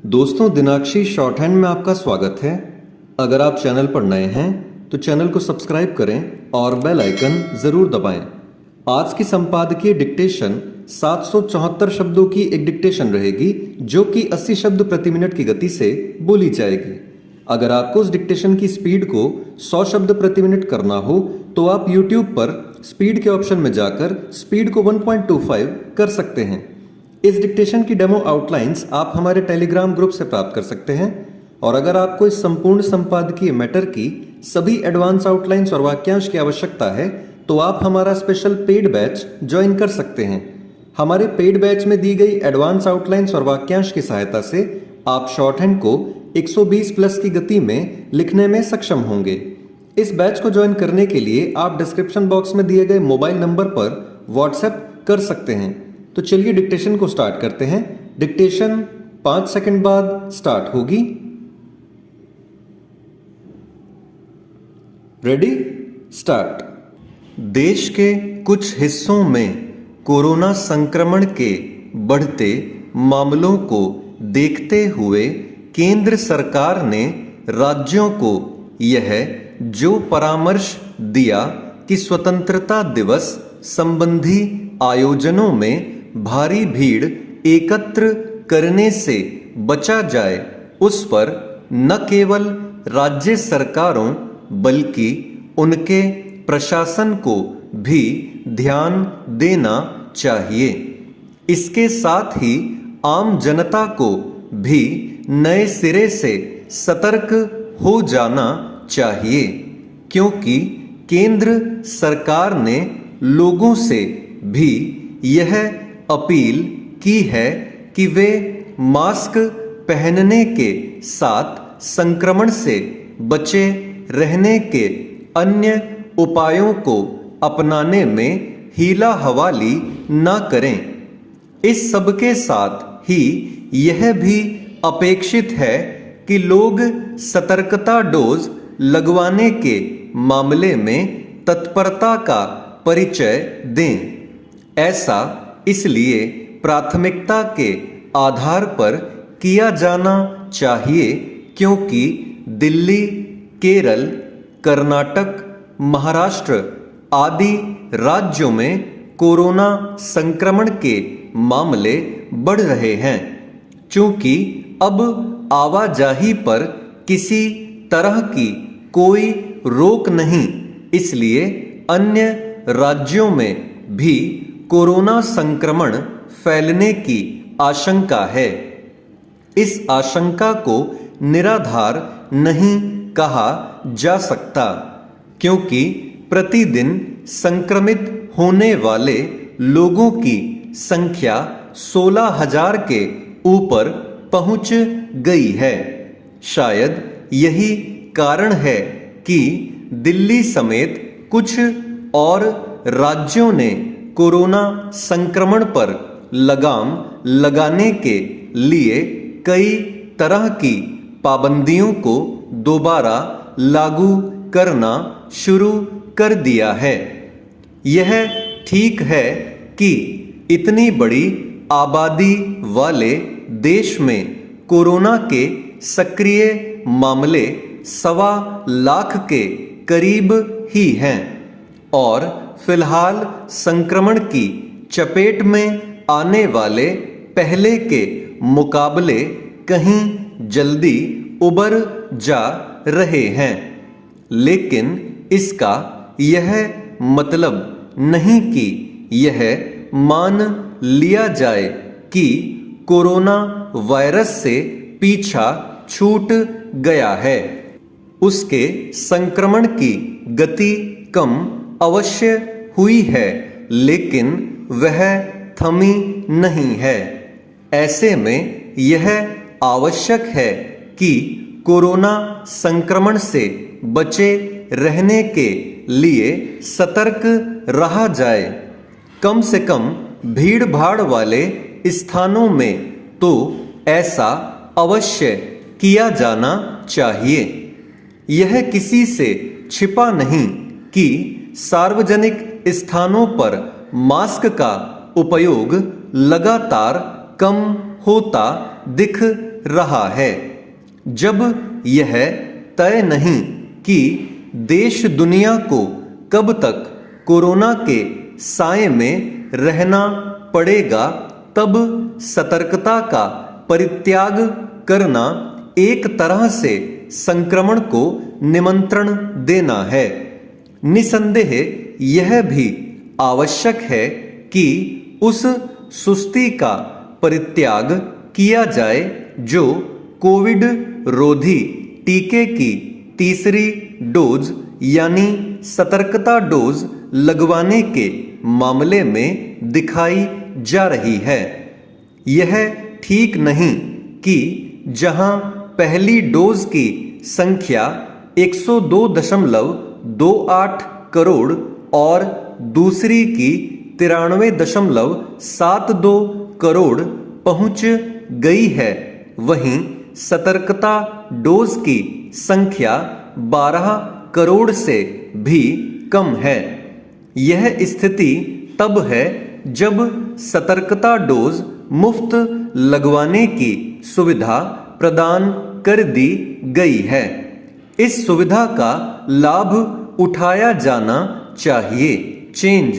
दोस्तों, दिनाक्षी short hand में आपका स्वागत है। अगर आप चैनल पर नए हैं तो चैनल को सब्सक्राइब करें और बेल आइकन जरूर दबाएं। आज की संपादकीय डिक्टेशन 774 शब्दों की एक डिक्टेशन रहेगी जो कि 80 शब्द प्रति मिनट की गति से बोली जाएगी। अगर आपको उस डिक्टेशन की स्पीड को 100 शब्द प्रति मिनट करना हो तो आप YouTube पर स्पीड के ऑप्शन में जाकर स्पीड को 1.25 कर सकते हैं। इस डिक्टेशन की डेमो आउटलाइंस आप हमारे टेलीग्राम ग्रुप से प्राप्त कर सकते हैं। और अगर आपको इस संपूर्ण संपादकीय मैटर की सभी एडवांस आउटलाइंस और वाक्यांश की आवश्यकता है तो आप हमारा स्पेशल पेड बैच ज्वाइन कर सकते हैं। हमारे पेड बैच में दी गई एडवांस आउटलाइंस और वाक्यांश की सहायता से आप शॉर्ट हैंड को 120 प्लस की गति में लिखने में सक्षम होंगे। इस बैच को ज्वाइन करने के लिए आप डिस्क्रिप्शन बॉक्स में दिए गए मोबाइल नंबर पर व्हाट्सएप कर सकते हैं। तो चलिए डिक्टेशन को स्टार्ट करते हैं। डिक्टेशन 5 सेकंड बाद स्टार्ट होगी। Ready, start. देश के कुछ हिस्सों में कोरोना संक्रमण के बढ़ते मामलों को देखते हुए केंद्र सरकार ने राज्यों को यह जो परामर्श दिया कि स्वतंत्रता दिवस संबंधी आयोजनों में भारी भीड़ एकत्र करने से बचा जाए, उस पर न केवल राज्य सरकारों बल्कि उनके प्रशासन को भी ध्यान देना चाहिए। इसके साथ ही आम जनता को भी नए सिरे से सतर्क हो जाना चाहिए, क्योंकि केंद्र सरकार ने लोगों से भी यह अपील की है कि वे मास्क पहनने के साथ संक्रमण से बचे रहने के अन्य उपायों को अपनाने में हीला हवाली न करें। इस सब के साथ ही यह भी अपेक्षित है कि लोग सतर्कता डोज लगवाने के मामले में तत्परता का परिचय दें। ऐसा इसलिए प्राथमिकता के आधार पर किया जाना चाहिए क्योंकि दिल्ली, केरल, कर्नाटक, महाराष्ट्र आदि राज्यों में कोरोना संक्रमण के मामले बढ़ रहे हैं। चूंकि अब आवाजाही पर किसी तरह की कोई रोक नहीं, इसलिए अन्य राज्यों में भी कोरोना संक्रमण फैलने की आशंका है। इस आशंका को निराधार नहीं कहा जा सकता, क्योंकि प्रतिदिन संक्रमित होने वाले लोगों की संख्या 16,000 के ऊपर पहुंच गई है। शायद यही कारण है कि दिल्ली समेत कुछ और राज्यों ने कोरोना संक्रमण पर लगाम लगाने के लिए कई तरह की पाबंदियों को दोबारा लागू करना शुरू कर दिया है। यह ठीक है कि इतनी बड़ी आबादी वाले देश में कोरोना के सक्रिय मामले 1.25 लाख के करीब ही हैं और फिलहाल संक्रमण की चपेट में आने वाले पहले के मुकाबले कहीं जल्दी उबर जा रहे हैं। लेकिन इसका यह मतलब नहीं कि यह मान लिया जाए कि कोरोना वायरस से पीछा छूट गया है। उसके संक्रमण की गति कम अवश्य हुई है, लेकिन वह थमी नहीं है। ऐसे में यह आवश्यक है कि कोरोना संक्रमण से बचे रहने के लिए सतर्क रहा जाए। कम से कम भीड़ भाड़ वाले स्थानों में तो ऐसा अवश्य किया जाना चाहिए। यह किसी से छिपा नहीं कि सार्वजनिक स्थानों पर मास्क का उपयोग लगातार कम होता दिख रहा है। जब यह तय नहीं कि देश दुनिया को कब तक कोरोना के साए में रहना पड़ेगा, तब सतर्कता का परित्याग करना एक तरह से संक्रमण को निमंत्रण देना है। निसंदेह यह भी आवश्यक है कि उस सुस्ती का परित्याग किया जाए जो कोविड रोधी टीके की तीसरी डोज यानी सतर्कता डोज लगवाने के मामले में दिखाई जा रही है। यह ठीक नहीं कि जहां पहली डोज की संख्या 102.28 करोड़ और दूसरी की 93.72 करोड़ पहुंच गई है, वहीं सतर्कता डोज की संख्या 12 करोड़ से भी कम है। यह स्थिति तब है जब सतर्कता डोज मुफ्त लगवाने की सुविधा प्रदान कर दी गई है। इस सुविधा का लाभ उठाया जाना चाहिए। चेंज।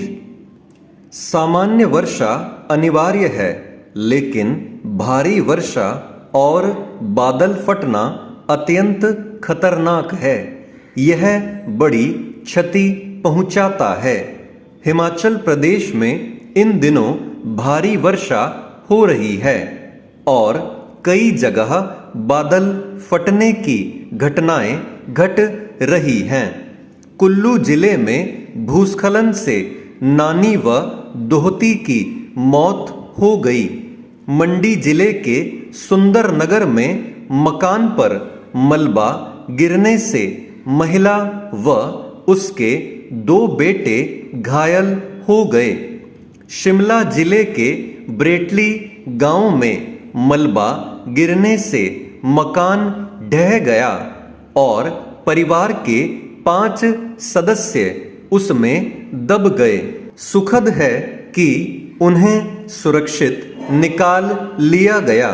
सामान्य वर्षा अनिवार्य है, लेकिन भारी वर्षा और बादल फटना अत्यंत खतरनाक है। यह बड़ी क्षति पहुंचाता है। हिमाचल प्रदेश में इन दिनों भारी वर्षा हो रही है और कई जगह बादल फटने की घटनाएं घट रही हैं। कुल्लू जिले में भूस्खलन से नानी व दोहती की मौत हो गई। मंडी जिले के सुंदरनगर में मकान पर मलबा गिरने से महिला व उसके 2 बेटे घायल हो गए। शिमला जिले के ब्रेटली गांव में मलबा गिरने से मकान ढह गया और परिवार के 5 सदस्य उसमें दब गए। सुखद है कि उन्हें सुरक्षित निकाल लिया गया।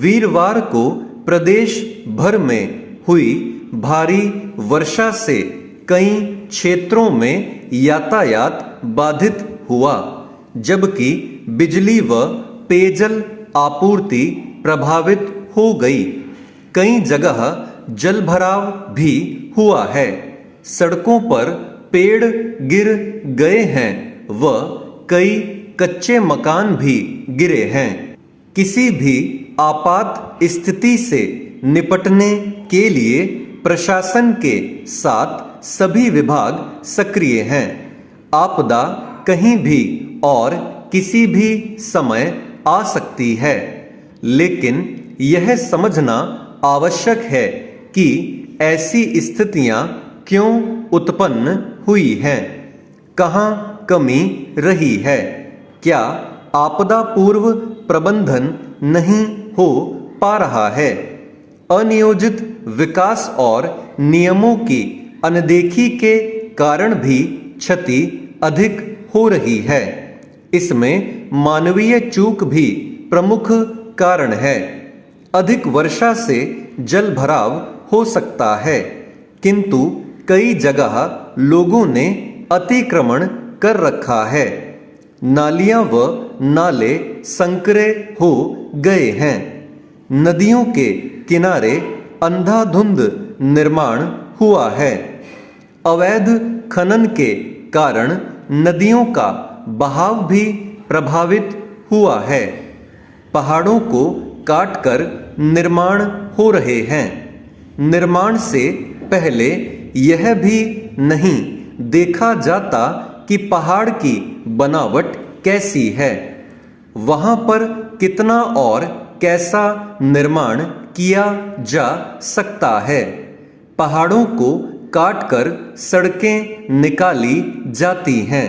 वीरवार को प्रदेश भर में हुई भारी वर्षा से कई क्षेत्रों में यातायात बाधित हुआ, जबकि बिजली व पेयजल आपूर्ति प्रभावित हो गई। कई जगह जलभराव भी हुआ है। सड़कों पर पेड़ गिर गए हैं व कई कच्चे मकान भी गिरे हैं। किसी भी आपात स्थिति से निपटने के लिए प्रशासन के साथ सभी विभाग सक्रिय हैं। आपदा कहीं भी और किसी भी समय आ सकती है, लेकिन यह समझना आवश्यक है कि ऐसी स्थितियां क्यों उत्पन्न हुई हैं, कहां कमी रही है, क्या आपदा पूर्व प्रबंधन नहीं हो पा रहा है, अनियोजित विकास और नियमों की अनदेखी के कारण भी क्षति अधिक हो रही है। इसमें मानवीय चूक भी प्रमुख कारण है। अधिक वर्षा से जल भराव हो सकता है, किंतु कई जगह लोगों ने अतिक्रमण कर रखा है। नालियां व नाले संकरे हो गए हैं। नदियों के किनारे अंधाधुंध निर्माण हुआ है। अवैध खनन के कारण नदियों का बहाव भी प्रभावित हुआ है। पहाड़ों को काटकर निर्माण हो रहे हैं। निर्माण से पहले यह भी नहीं देखा जाता कि पहाड़ की बनावट कैसी है, वहां पर कितना और कैसा निर्माण किया जा सकता है। पहाड़ों को काटकर सड़कें निकाली जाती हैं,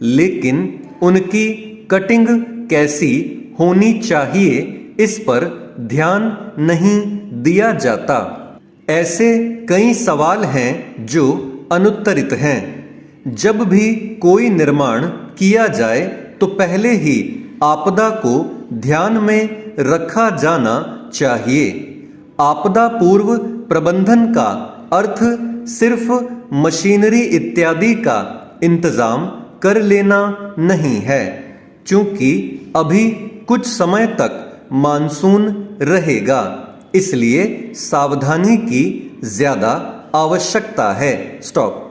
लेकिन उनकी कटिंग कैसी होनी चाहिए इस पर ध्यान नहीं दिया जाता। ऐसे कई सवाल हैं जो अनुत्तरित हैं। जब भी कोई निर्माण किया जाए तो पहले ही आपदा को ध्यान में रखा जाना चाहिए। आपदा पूर्व प्रबंधन का अर्थ सिर्फ मशीनरी इत्यादि का इंतजाम कर लेना नहीं है, क्योंकि अभी कुछ समय तक मानसून रहेगा, इसलिए सावधानी की ज्यादा आवश्यकता है। स्टॉप।